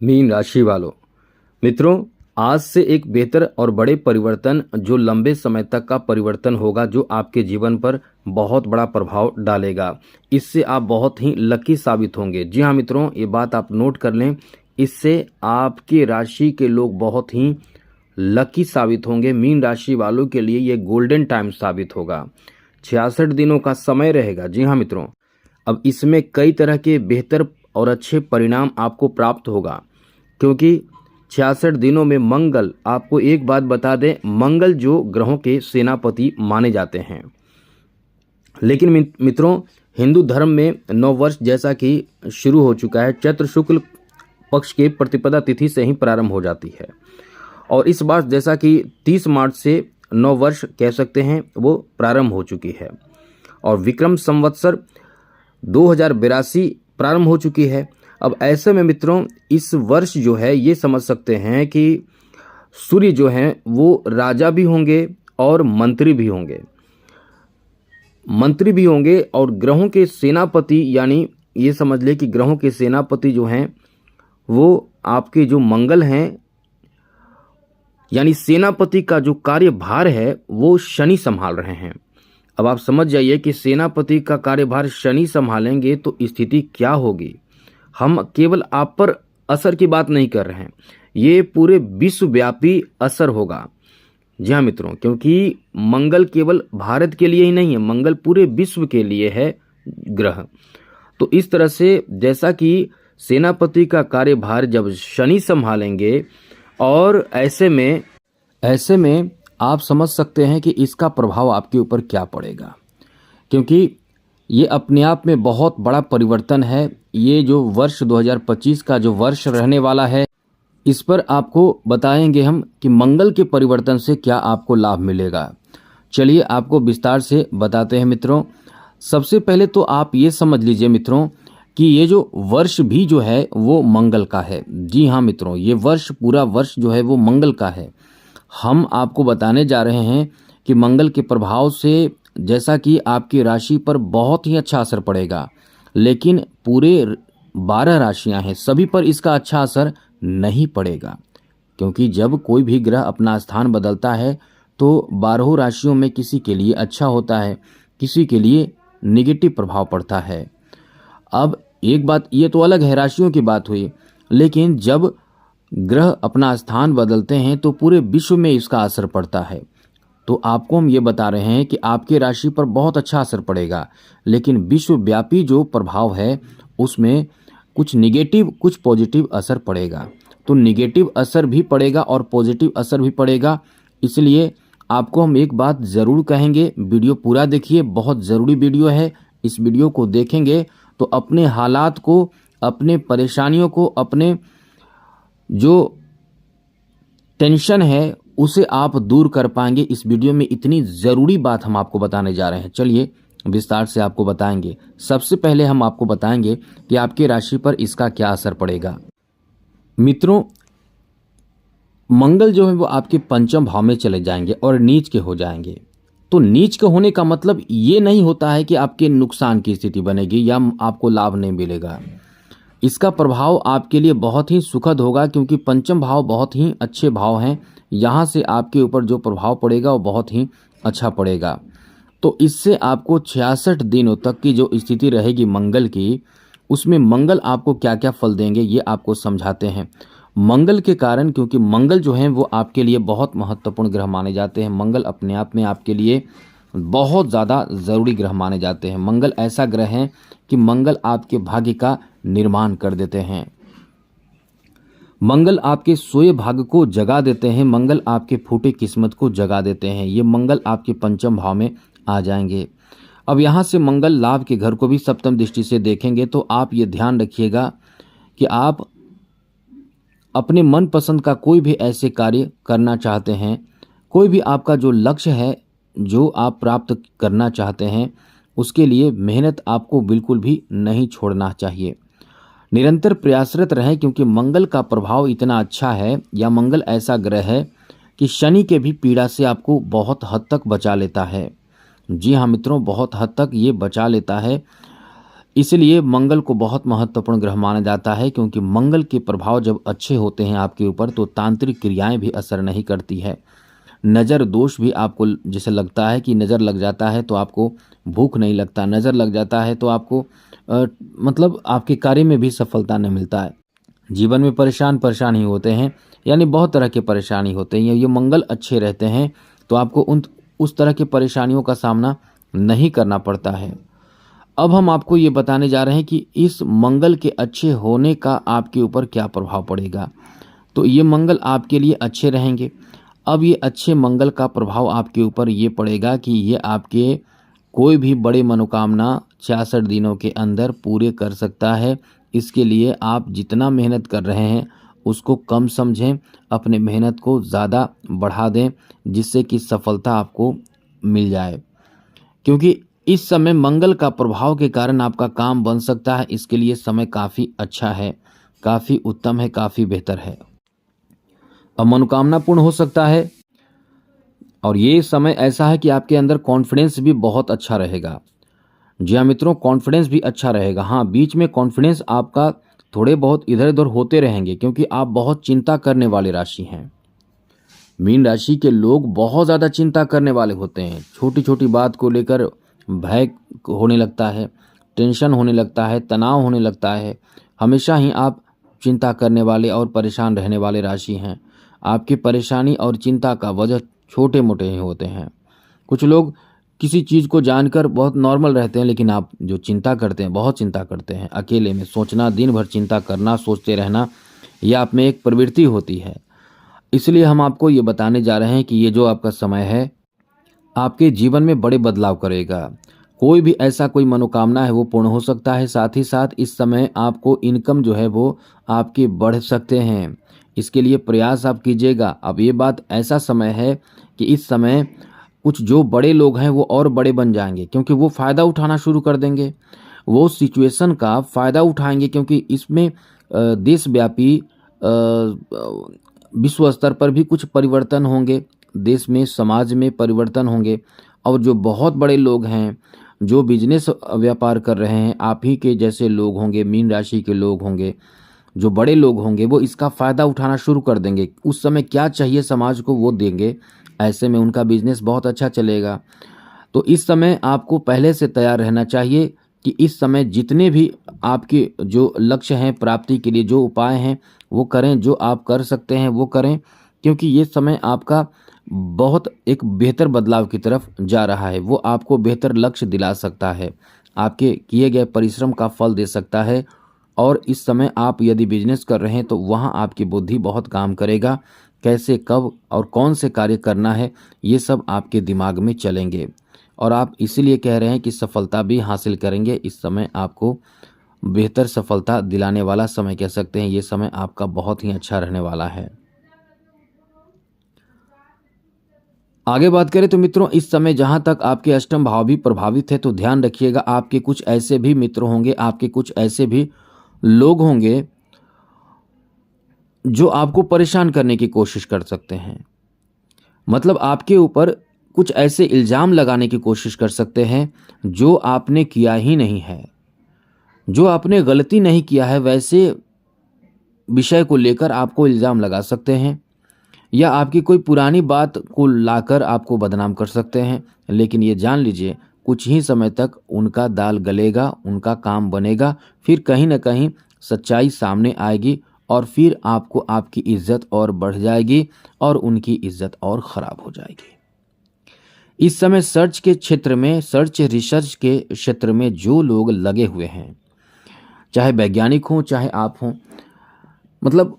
Mean राशि वालों, मित्रों, आज से एक बेहतर और बड़े परिवर्तन जो लंबे समय तक का परिवर्तन होगा, जो आपके जीवन पर बहुत बड़ा प्रभाव डालेगा। इससे आप बहुत ही लकी साबित होंगे। जी हाँ मित्रों, ये बात आप नोट कर लें। इससे आपके राशि के लोग बहुत ही लकी साबित होंगे। मीन राशि वालों के लिए ये गोल्डन टाइम साबित होगा। 66 दिनों का समय रहेगा। जी हाँ मित्रों, अब इसमें कई तरह के बेहतर और अच्छे परिणाम आपको प्राप्त होगा, क्योंकि 66 दिनों में मंगल, आपको एक बात बता दें, मंगल जो ग्रहों के सेनापति माने जाते हैं। लेकिन मित्रों, हिंदू धर्म में नव वर्ष जैसा कि शुरू हो चुका है, चैत्र शुक्ल पक्ष के प्रतिपदा तिथि से ही प्रारंभ हो जाती है। और इस बार जैसा कि 30 मार्च से नव वर्ष कह सकते हैं वो प्रारंभ हो चुकी है, और विक्रम संवत्सर 2082 प्रारंभ हो चुकी है। अब ऐसे में मित्रों, इस वर्ष जो है ये समझ सकते हैं कि सूर्य जो हैं वो राजा भी होंगे और मंत्री भी होंगे और ग्रहों के सेनापति, यानी ये समझ ले कि ग्रहों के सेनापति जो हैं वो आपके जो मंगल हैं, यानी सेनापति का जो कार्यभार है वो शनि संभाल रहे हैं। अब आप समझ जाइए कि सेनापति का कार्यभार शनि संभालेंगे तो स्थिति क्या होगी। हम केवल आप पर असर की बात नहीं कर रहे हैं, ये पूरे विश्वव्यापी असर होगा। जी हाँ मित्रों, क्योंकि मंगल केवल भारत के लिए ही नहीं है, मंगल पूरे विश्व के लिए है ग्रह। तो इस तरह से जैसा कि सेनापति का कार्यभार जब शनि संभालेंगे, और ऐसे में आप समझ सकते हैं कि इसका प्रभाव आपके ऊपर क्या पड़ेगा, क्योंकि ये अपने आप में बहुत बड़ा परिवर्तन है। ये जो वर्ष 2025 का जो वर्ष रहने वाला है, इस पर आपको बताएंगे हम कि मंगल के परिवर्तन से क्या आपको लाभ मिलेगा। चलिए आपको विस्तार से बताते हैं मित्रों। सबसे पहले तो आप ये समझ लीजिए मित्रों कि ये जो वर्ष भी जो है वो मंगल का है। जी हाँ मित्रों, ये पूरा वर्ष जो है वो मंगल का है। हम आपको बताने जा रहे हैं कि मंगल के प्रभाव से जैसा कि आपकी राशि पर बहुत ही अच्छा असर पड़ेगा, लेकिन पूरे 12 राशियां हैं, सभी पर इसका अच्छा असर नहीं पड़ेगा, क्योंकि जब कोई भी ग्रह अपना स्थान बदलता है तो 12 राशियों में किसी के लिए अच्छा होता है, किसी के लिए निगेटिव प्रभाव पड़ता है। अब एक बात ये तो अलग है, राशियों की बात हुई, लेकिन जब ग्रह अपना स्थान बदलते हैं तो पूरे विश्व में इसका असर पड़ता है। तो आपको हम ये बता रहे हैं कि आपके राशि पर बहुत अच्छा असर पड़ेगा, लेकिन विश्वव्यापी जो प्रभाव है उसमें कुछ निगेटिव कुछ पॉजिटिव असर पड़ेगा। तो निगेटिव असर भी पड़ेगा और पॉजिटिव असर भी पड़ेगा। इसलिए आपको हम एक बात ज़रूर कहेंगे, वीडियो पूरा देखिए, बहुत ज़रूरी वीडियो है। इस वीडियो को देखेंगे तो अपने हालात को, अपने परेशानियों को, अपने जो टेंशन है उसे आप दूर कर पाएंगे। इस वीडियो में इतनी ज़रूरी बात हम आपको बताने जा रहे हैं। चलिए विस्तार से आपको बताएंगे। सबसे पहले हम आपको बताएंगे कि आपकी राशि पर इसका क्या असर पड़ेगा। मित्रों, मंगल जो है वो आपके पंचम भाव में चले जाएंगे और नीच के हो जाएंगे। तो नीच के होने का मतलब ये नहीं होता है कि आपके नुकसान की स्थिति बनेगी या आपको लाभ नहीं मिलेगा। इसका प्रभाव आपके लिए बहुत ही सुखद होगा, क्योंकि पंचम भाव बहुत ही अच्छे भाव हैं। यहाँ से आपके ऊपर जो प्रभाव पड़ेगा वो बहुत ही अच्छा पड़ेगा। तो इससे आपको 66 दिनों तक की जो स्थिति रहेगी मंगल की, उसमें मंगल आपको क्या क्या फल देंगे ये आपको समझाते हैं। मंगल के कारण, क्योंकि मंगल जो है वो आपके लिए बहुत महत्वपूर्ण ग्रह माने जाते हैं। मंगल अपने आप में आपके लिए बहुत ज़्यादा ज़रूरी ग्रह माने जाते हैं। मंगल ऐसा ग्रह है कि मंगल आपके भाग्य का निर्माण कर देते हैं। मंगल आपके सोए भाग्य को जगा देते हैं। मंगल आपके फूटे किस्मत को जगा देते हैं। ये मंगल आपके पंचम भाव में आ जाएंगे। अब यहाँ से मंगल लाभ के घर को भी सप्तम दृष्टि से देखेंगे। तो आप ये ध्यान रखिएगा कि आप अपने मनपसंद का कोई भी ऐसे कार्य करना चाहते हैं, कोई भी आपका जो लक्ष्य है, जो आप प्राप्त करना चाहते हैं, उसके लिए मेहनत आपको बिल्कुल भी नहीं छोड़ना चाहिए। निरंतर प्रयासरत रहें, क्योंकि मंगल का प्रभाव इतना अच्छा है, या मंगल ऐसा ग्रह है कि शनि के भी पीड़ा से आपको बहुत हद तक बचा लेता है। जी हाँ मित्रों, बहुत हद तक ये बचा लेता है। इसलिए मंगल को बहुत महत्वपूर्ण ग्रह माना जाता है, क्योंकि मंगल के प्रभाव जब अच्छे होते हैं आपके ऊपर तो तांत्रिक क्रियाएं भी असर नहीं करती है। नज़र दोष भी आपको जैसे लगता है कि नज़र लग जाता है तो आपको भूख नहीं लगता, नज़र लग जाता है तो आपको मतलब आपके कार्य में भी सफलता नहीं मिलता है, जीवन में परेशान ही होते हैं, यानी बहुत तरह के परेशानी होते हैं। ये मंगल अच्छे रहते हैं तो आपको उस तरह की परेशानियों का सामना नहीं करना पड़ता है। अब हम आपको ये बताने जा रहे हैं कि इस मंगल के अच्छे होने का आपके ऊपर क्या प्रभाव पड़ेगा। तो ये मंगल आपके लिए अच्छे रहेंगे। अब ये अच्छे मंगल का प्रभाव आपके ऊपर ये पड़ेगा कि ये आपके कोई भी बड़े मनोकामना 66 दिनों के अंदर पूरे कर सकता है। इसके लिए आप जितना मेहनत कर रहे हैं उसको कम समझें, अपने मेहनत को ज़्यादा बढ़ा दें, जिससे कि सफलता आपको मिल जाए। क्योंकि इस समय मंगल का प्रभाव के कारण आपका काम बन सकता है। इसके लिए समय काफ़ी अच्छा है, काफ़ी उत्तम है, काफ़ी बेहतर है। अब मनोकामना पूर्ण हो सकता है और ये समय ऐसा है कि आपके अंदर कॉन्फिडेंस भी बहुत अच्छा रहेगा। जी हाँ मित्रों, कॉन्फिडेंस भी अच्छा रहेगा। हाँ, बीच में कॉन्फिडेंस आपका थोड़े बहुत इधर उधर होते रहेंगे, क्योंकि आप बहुत चिंता करने वाली राशि हैं। मीन राशि के लोग बहुत ज़्यादा चिंता करने वाले होते हैं। छोटी छोटी बात को लेकर भय होने लगता है, टेंशन होने लगता है, तनाव होने लगता है। हमेशा ही आप चिंता करने वाले और परेशान रहने वाले राशि हैं। आपकी परेशानी और चिंता का वजह छोटे मोटे ही होते हैं। कुछ लोग किसी चीज़ को जानकर बहुत नॉर्मल रहते हैं, लेकिन आप जो चिंता करते हैं, बहुत चिंता करते हैं, अकेले में सोचना, दिन भर चिंता करना, सोचते रहना, यह आप में एक प्रवृत्ति होती है। इसलिए हम आपको ये बताने जा रहे हैं कि ये जो आपका समय है आपके जीवन में बड़े बदलाव करेगा। कोई भी ऐसा कोई मनोकामना है वो पूर्ण हो सकता है। साथ ही साथ इस समय आपको इनकम जो है वो आपके बढ़ सकते हैं। इसके लिए प्रयास आप कीजिएगा। अब ये बात ऐसा समय है कि इस समय कुछ जो बड़े लोग हैं वो और बड़े बन जाएंगे, क्योंकि वो फ़ायदा उठाना शुरू कर देंगे, वो सिचुएशन का फ़ायदा उठाएंगे, क्योंकि इसमें देशव्यापी विश्व स्तर पर भी कुछ परिवर्तन होंगे, देश में समाज में परिवर्तन होंगे। और जो बहुत बड़े लोग हैं, जो बिजनेस व्यापार कर रहे हैं, आप ही के जैसे लोग होंगे, मीन राशि के लोग होंगे, जो बड़े लोग होंगे, वो इसका फ़ायदा उठाना शुरू कर देंगे। उस समय क्या चाहिए समाज को वो देंगे, ऐसे में उनका बिजनेस बहुत अच्छा चलेगा। तो इस समय आपको पहले से तैयार रहना चाहिए कि इस समय जितने भी आपके जो लक्ष्य हैं प्राप्ति के लिए, जो उपाय हैं वो करें, जो आप कर सकते हैं वो करें, क्योंकि ये समय आपका बहुत एक बेहतर बदलाव की तरफ जा रहा है। वो आपको बेहतर लक्ष्य दिला सकता है, आपके किए गए परिश्रम का फल दे सकता है। और इस समय आप यदि बिजनेस कर रहे हैं तो वहाँ आपकी बुद्धि बहुत काम करेगा। कैसे, कब और कौन से कार्य करना है, ये सब आपके दिमाग में चलेंगे और आप इसीलिए कह रहे हैं कि सफलता भी हासिल करेंगे। इस समय आपको बेहतर सफलता दिलाने वाला समय कह सकते हैं। ये समय आपका बहुत ही अच्छा रहने वाला है। आगे बात करें तो मित्रों, इस समय जहां तक आपके अष्टम भाव भी प्रभावित है, तो ध्यान रखिएगा, आपके कुछ ऐसे भी मित्र होंगे, आपके कुछ ऐसे भी लोग होंगे जो आपको परेशान करने की कोशिश कर सकते हैं। मतलब आपके ऊपर कुछ ऐसे इल्ज़ाम लगाने की कोशिश कर सकते हैं जो आपने किया ही नहीं है, जो आपने गलती नहीं किया है, वैसे विषय को लेकर आपको इल्ज़ाम लगा सकते हैं, या आपकी कोई पुरानी बात को लाकर आपको बदनाम कर सकते हैं। लेकिन ये जान लीजिए, कुछ ही समय तक उनका दाल गलेगा, उनका काम बनेगा, फिर कहीं ना कहीं सच्चाई सामने आएगी और फिर आपको आपकी इज्जत और बढ़ जाएगी और उनकी इज्जत और ख़राब हो जाएगी। इस समय सर्च के क्षेत्र में, सर्च रिसर्च के क्षेत्र में जो लोग लगे हुए हैं, चाहे वैज्ञानिक हों चाहे आप हों, मतलब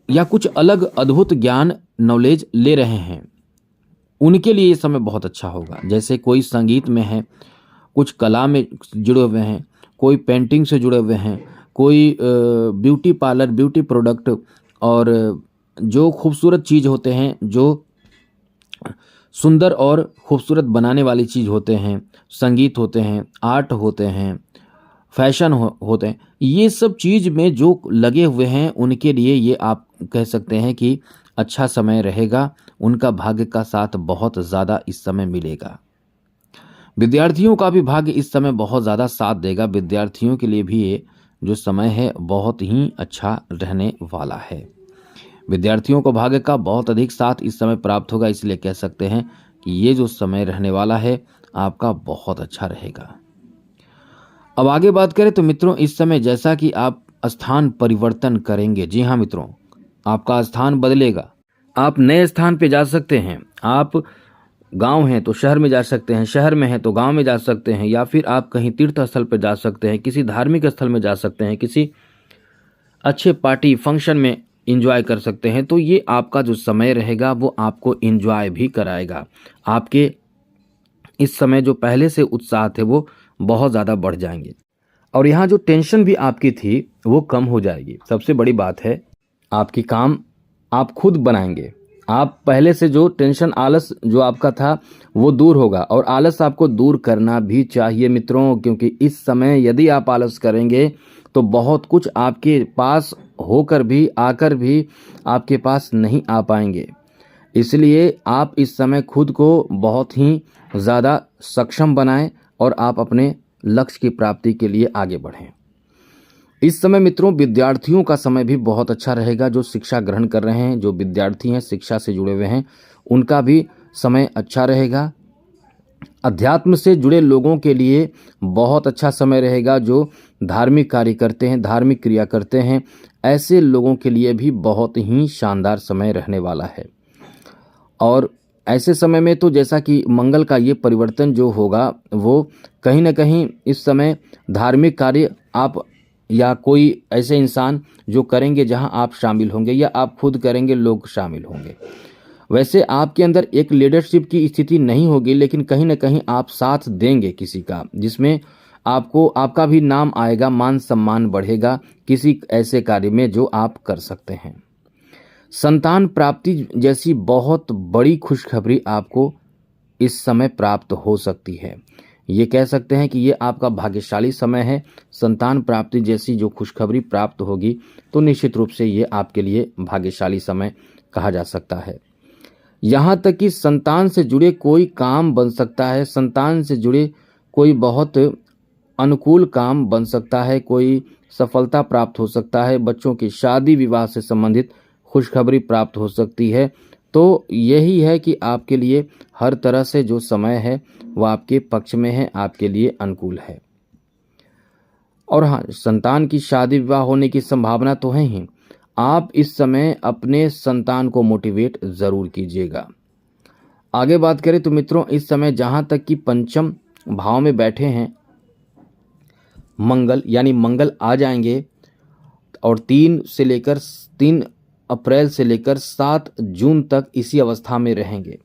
या कुछ अलग अद्भुत ज्ञान नॉलेज ले रहे हैं, उनके लिए ये समय बहुत अच्छा होगा। जैसे कोई संगीत में है, कुछ कला में जुड़े हुए हैं, कोई पेंटिंग से जुड़े हुए हैं, कोई ब्यूटी पार्लर, ब्यूटी प्रोडक्ट और जो खूबसूरत चीज़ होते हैं, जो सुंदर और खूबसूरत बनाने वाली चीज़ होते हैं, संगीत होते हैं, आर्ट होते हैं, फैशन होते हैं, ये सब चीज़ में जो लगे हुए हैं उनके लिए ये आप कह सकते हैं कि अच्छा समय रहेगा। उनका भाग्य का साथ बहुत ज़्यादा इस समय मिलेगा। विद्यार्थियों का भी भाग्य इस समय बहुत ज़्यादा साथ देगा। विद्यार्थियों के लिए भी ये जो समय है बहुत ही अच्छा रहने वाला है। विद्यार्थियों को भाग्य का बहुत अधिक साथ इस समय प्राप्त होगा, इसलिए कह सकते हैं कि ये जो समय रहने वाला है आपका बहुत अच्छा रहेगा। अब आगे बात करें तो मित्रों, इस समय जैसा कि आप स्थान परिवर्तन करेंगे, जी हाँ मित्रों, आपका स्थान बदलेगा। आप नए स्थान पे जा सकते हैं। आप गांव हैं तो शहर में जा सकते हैं, शहर में हैं तो गांव में जा सकते हैं, या फिर आप कहीं तीर्थ स्थल पर जा सकते हैं, किसी धार्मिक स्थल में जा सकते हैं, किसी अच्छे पार्टी फंक्शन में एंजॉय कर सकते हैं। तो ये आपका जो समय रहेगा वो आपको एंजॉय भी कराएगा। आपके इस समय जो पहले से उत्साह थे वो बहुत ज़्यादा बढ़ जाएंगे, और यहाँ जो टेंशन भी आपकी थी वो कम हो जाएगी। सबसे बड़ी बात है, आपकी काम आप खुद बनाएंगे। आप पहले से जो टेंशन, आलस जो आपका था वो दूर होगा, और आलस आपको दूर करना भी चाहिए मित्रों, क्योंकि इस समय यदि आप आलस करेंगे तो बहुत कुछ आपके पास होकर भी, आकर भी आपके पास नहीं आ पाएंगे। इसलिए आप इस समय खुद को बहुत ही ज़्यादा सक्षम बनाएं और आप अपने लक्ष्य की प्राप्ति के लिए आगे बढ़ें। इस समय मित्रों विद्यार्थियों का समय भी बहुत अच्छा रहेगा। जो शिक्षा ग्रहण कर रहे हैं, जो विद्यार्थी हैं, शिक्षा से जुड़े हुए हैं, उनका भी समय अच्छा रहेगा। अध्यात्म से जुड़े लोगों के लिए बहुत अच्छा समय रहेगा। जो धार्मिक कार्य करते हैं, धार्मिक क्रिया करते हैं, ऐसे लोगों के लिए भी बहुत ही शानदार समय रहने वाला है। और ऐसे समय में तो जैसा कि मंगल का ये परिवर्तन जो होगा वो कहीं ना कहीं इस समय धार्मिक कार्य आप या कोई ऐसे इंसान जो करेंगे जहां आप शामिल होंगे, या आप खुद करेंगे, लोग शामिल होंगे। वैसे आपके अंदर एक लीडरशिप की स्थिति नहीं होगी, लेकिन कहीं ना कहीं आप साथ देंगे किसी का, जिसमें आपको आपका भी नाम आएगा, मान सम्मान बढ़ेगा किसी ऐसे कार्य में जो आप कर सकते हैं। संतान प्राप्ति जैसी बहुत बड़ी खुशखबरी आपको इस समय प्राप्त हो सकती है। ये कह सकते हैं कि ये आपका भाग्यशाली समय है। संतान प्राप्ति जैसी जो खुशखबरी प्राप्त होगी तो निश्चित रूप से ये आपके लिए भाग्यशाली समय कहा जा सकता है। यहाँ तक कि संतान से जुड़े कोई काम बन सकता है, संतान से जुड़े कोई बहुत अनुकूल काम बन सकता है, कोई सफलता प्राप्त हो सकता है, बच्चों की शादी विवाह से संबंधित खुशखबरी प्राप्त हो सकती है। तो यही है कि आपके लिए हर तरह से जो समय है वो आपके पक्ष में है, आपके लिए अनुकूल है। और हाँ, संतान की शादी विवाह होने की संभावना तो है ही। आप इस समय अपने संतान को मोटिवेट ज़रूर कीजिएगा। आगे बात करें तो मित्रों, इस समय जहाँ तक कि पंचम भाव में बैठे हैं मंगल, यानी मंगल आ जाएंगे और 3 अप्रैल से लेकर 7 जून तक इसी अवस्था में रहेंगे।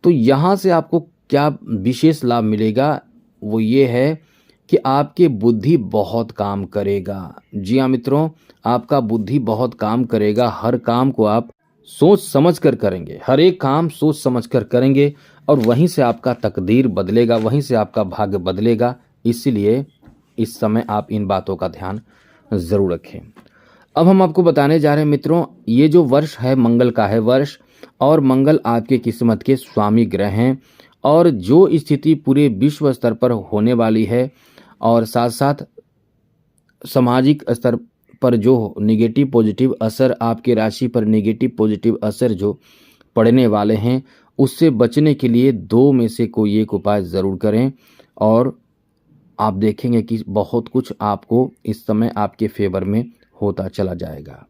तो यहाँ से आपको क्या विशेष लाभ मिलेगा, वो ये है कि आपके बुद्धि बहुत काम करेगा। जी हाँ मित्रों, आपका बुद्धि बहुत काम करेगा। हर काम को आप सोच समझ कर करेंगे, हर एक काम सोच समझ कर करेंगे, और वहीं से आपका तकदीर बदलेगा, वहीं से आपका भाग्य बदलेगा। इसलिए इस समय आप इन बातों का ध्यान ज़रूर रखें। अब हम आपको बताने जा रहे हैं मित्रों, ये जो वर्ष है मंगल का है वर्ष, और मंगल आपके किस्मत के स्वामी ग्रह हैं, और जो स्थिति पूरे विश्व स्तर पर होने वाली है, और साथ साथ सामाजिक स्तर पर जो निगेटिव पॉजिटिव असर, आपके राशि पर निगेटिव पॉजिटिव असर जो पड़ने वाले हैं, उससे बचने के लिए 2 में से कोई एक उपाय ज़रूर करें, और आप देखेंगे कि बहुत कुछ आपको इस समय आपके फेवर में होता चला जाएगा।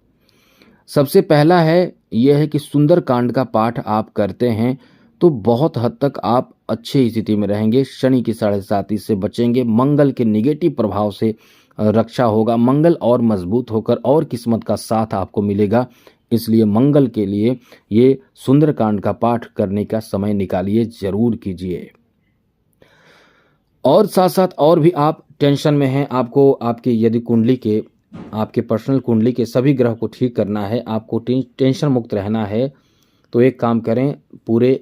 सबसे पहला है यह है कि सुंदरकांड का पाठ आप करते हैं तो बहुत हद तक आप अच्छी स्थिति में रहेंगे। शनि की 7.5 से बचेंगे, मंगल के निगेटिव प्रभाव से रक्षा होगा, मंगल और मजबूत होकर और किस्मत का साथ आपको मिलेगा। इसलिए मंगल के लिए ये सुंदरकांड का पाठ करने का समय निकालिए, जरूर कीजिए। और साथ साथ और भी आप टेंशन में हैं, आपको आपके यदि कुंडली के, आपके पर्सनल कुंडली के सभी ग्रह को ठीक करना है, आपको टेंशन मुक्त रहना है, तो एक काम करें, पूरे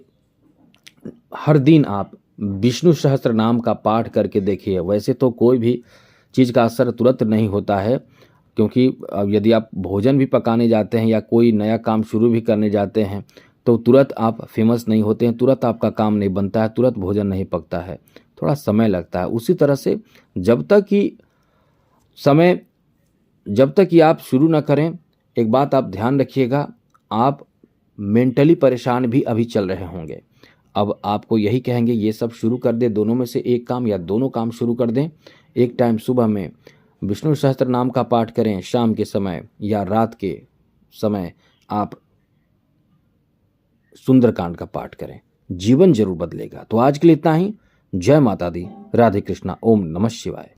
हर दिन आप विष्णु सहस्त्र नाम का पाठ करके देखिए। वैसे तो कोई भी चीज़ का असर तुरंत नहीं होता है, क्योंकि यदि आप भोजन भी पकाने जाते हैं या कोई नया काम शुरू भी करने जाते हैं तो तुरंत आप फेमस नहीं होते हैं, तुरंत आपका काम नहीं बनता है, तुरंत भोजन नहीं पकता है। थोड़ा समय लगता है। उसी तरह से जब तक कि आप शुरू ना करें, एक बात आप ध्यान रखिएगा, आप मेंटली परेशान भी अभी चल रहे होंगे। अब आपको यही कहेंगे ये सब शुरू कर दे, दोनों में से एक काम या दोनों काम शुरू कर दें। एक टाइम सुबह में विष्णु सहस्त्र नाम का पाठ करें, शाम के समय या रात के समय आप सुंदरकांड का पाठ करें, जीवन जरूर बदलेगा। तो आज के लिए इतना ही। जय माता दी, राधे कृष्णा, ओम नमः शिवाय।